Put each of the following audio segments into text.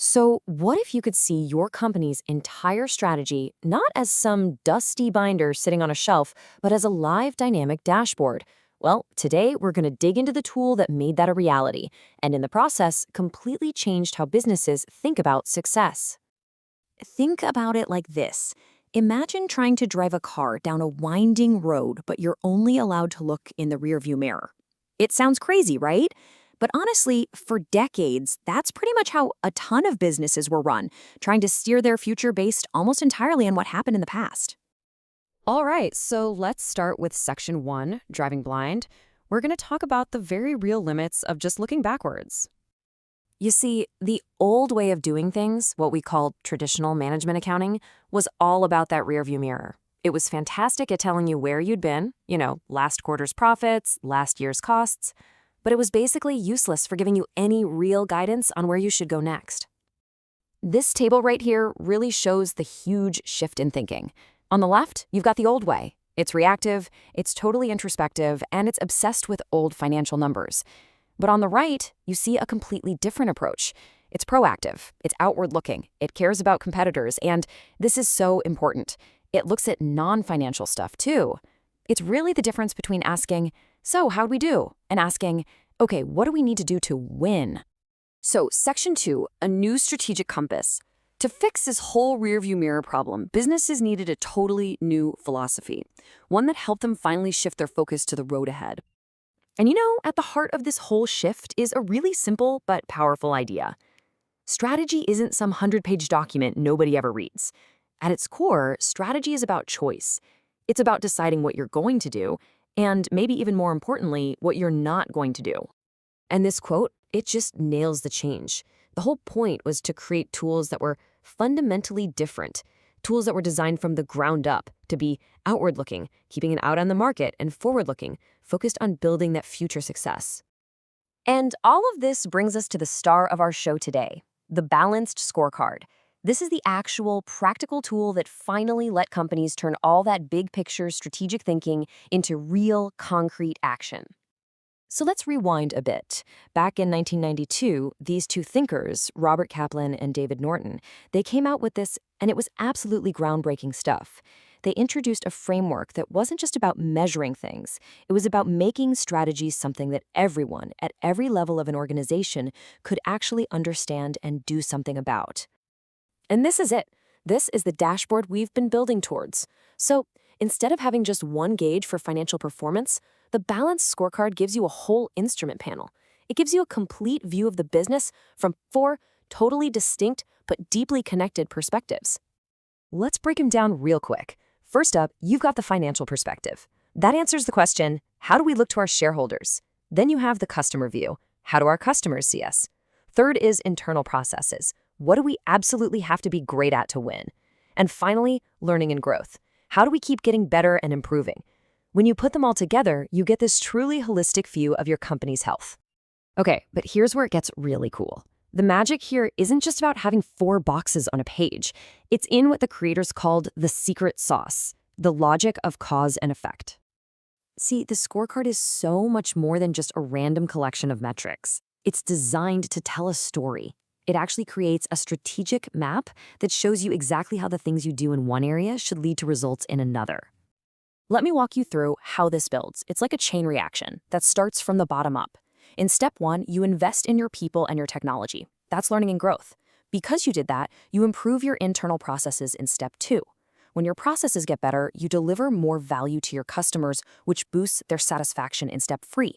So, what if you could see your company's entire strategy not as some dusty binder sitting on a shelf, but as a live dynamic dashboard? Well, today we're going to dig into the tool that made that a reality, and in the process, completely changed how businesses think about success. Think about it like this. Imagine trying to drive a car down a winding road, but you're only allowed to look in the rearview mirror. It sounds crazy, right? But honestly, for decades, that's pretty much how a ton of businesses were run, trying to steer their future based almost entirely on what happened in the past. All right, so let's start with section one, driving blind. We're going to talk about the very real limits of just looking backwards. You see, the old way of doing things, what we called traditional management accounting, was all about that rearview mirror. It was fantastic at telling you where you'd been, last quarter's profits, last year's costs, but it was basically useless for giving you any real guidance on where you should go next. This table right here really shows the huge shift in thinking. On the left, you've got the old way. It's reactive, it's totally introspective, and it's obsessed with old financial numbers. But on the right, you see a completely different approach. It's proactive, it's outward-looking, it cares about competitors, and this is so important. It looks at non-financial stuff, too. It's really the difference between asking, "So, how'd we do?" and asking, "Okay, what do we need to do to win?" So, section two, a new strategic compass. To fix this whole rearview mirror problem, businesses needed a totally new philosophy, one that helped them finally shift their focus to the road ahead. And at the heart of this whole shift is a really simple but powerful idea. Strategy isn't some 100-page document nobody ever reads. At its core, strategy is about choice. It's about deciding what you're going to do, and maybe even more importantly, what you're not going to do. And this quote, it just nails the change. The whole point was to create tools that were fundamentally different, tools that were designed from the ground up to be outward-looking, keeping an eye on the market, and forward-looking, focused on building that future success. And all of this brings us to the star of our show today, the Balanced Scorecard. This is the actual practical tool that finally let companies turn all that big picture strategic thinking into real concrete action. So let's rewind a bit. Back in 1992, these two thinkers, Robert Kaplan and David Norton, they came out with this, and it was absolutely groundbreaking stuff. They introduced a framework that wasn't just about measuring things. It was about making strategies something that everyone, at every level of an organization, could actually understand and do something about. And this is it. This is the dashboard we've been building towards. So instead of having just one gauge for financial performance, the Balanced Scorecard gives you a whole instrument panel. It gives you a complete view of the business from four totally distinct but deeply connected perspectives. Let's break them down real quick. First up, you've got the financial perspective. That answers the question, how do we look to our shareholders? Then you have the customer view. How do our customers see us? Third is internal processes. What do we absolutely have to be great at to win? And finally, learning and growth. How do we keep getting better and improving? When you put them all together, you get this truly holistic view of your company's health. Okay, but here's where it gets really cool. The magic here isn't just about having four boxes on a page. It's in what the creators called the secret sauce, the logic of cause and effect. See, the scorecard is so much more than just a random collection of metrics. It's designed to tell a story. It actually creates a strategic map that shows you exactly how the things you do in one area should lead to results in another. Let me walk you through how this builds. It's like a chain reaction that starts from the bottom up. In step one, you invest in your people and your technology. That's learning and growth. Because you did that, you improve your internal processes in step two. When your processes get better, you deliver more value to your customers, which boosts their satisfaction in step three.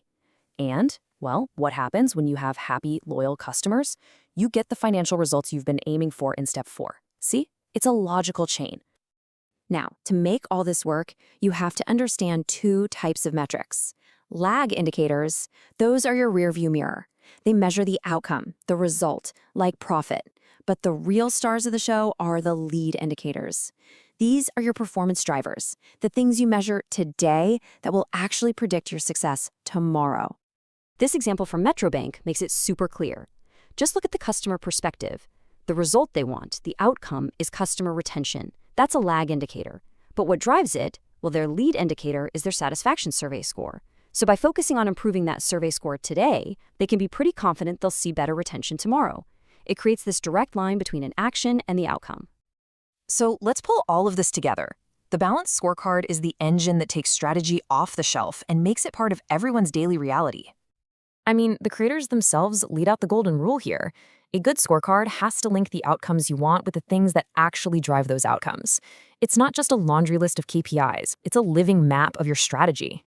And, well, what happens when you have happy, loyal customers? You get the financial results you've been aiming for in step four. See? It's a logical chain. Now, to make all this work, you have to understand two types of metrics. Lag indicators, those are your rearview mirror. They measure the outcome, the result, like profit. But the real stars of the show are the lead indicators. These are your performance drivers, the things you measure today that will actually predict your success tomorrow. This example from Metrobank makes it super clear. Just look at the customer perspective. The result they want, the outcome, is customer retention. That's a lag indicator. But what drives it? Well, their lead indicator is their satisfaction survey score. So by focusing on improving that survey score today, they can be pretty confident they'll see better retention tomorrow. It creates this direct line between an action and the outcome. So let's pull all of this together. The Balanced Scorecard is the engine that takes strategy off the shelf and makes it part of everyone's daily reality. I mean, the creators themselves lead out the golden rule here. A good scorecard has to link the outcomes you want with the things that actually drive those outcomes. It's not just a laundry list of KPIs, it's a living map of your strategy.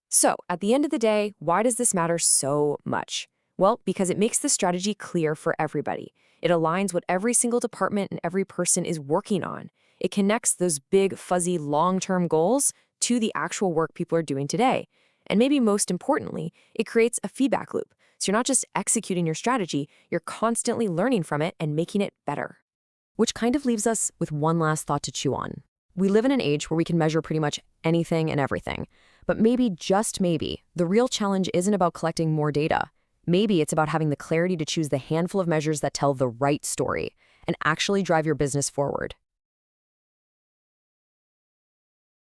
So, at the end of the day, why does this matter so much? Well, because it makes the strategy clear for everybody. It aligns what every single department and every person is working on. It connects those big, fuzzy, long-term goals to the actual work people are doing today. And maybe most importantly, it creates a feedback loop. So you're not just executing your strategy, you're constantly learning from it and making it better. Which kind of leaves us with one last thought to chew on. We live in an age where we can measure pretty much anything and everything. But maybe, just maybe, the real challenge isn't about collecting more data. Maybe it's about having the clarity to choose the handful of measures that tell the right story and actually drive your business forward.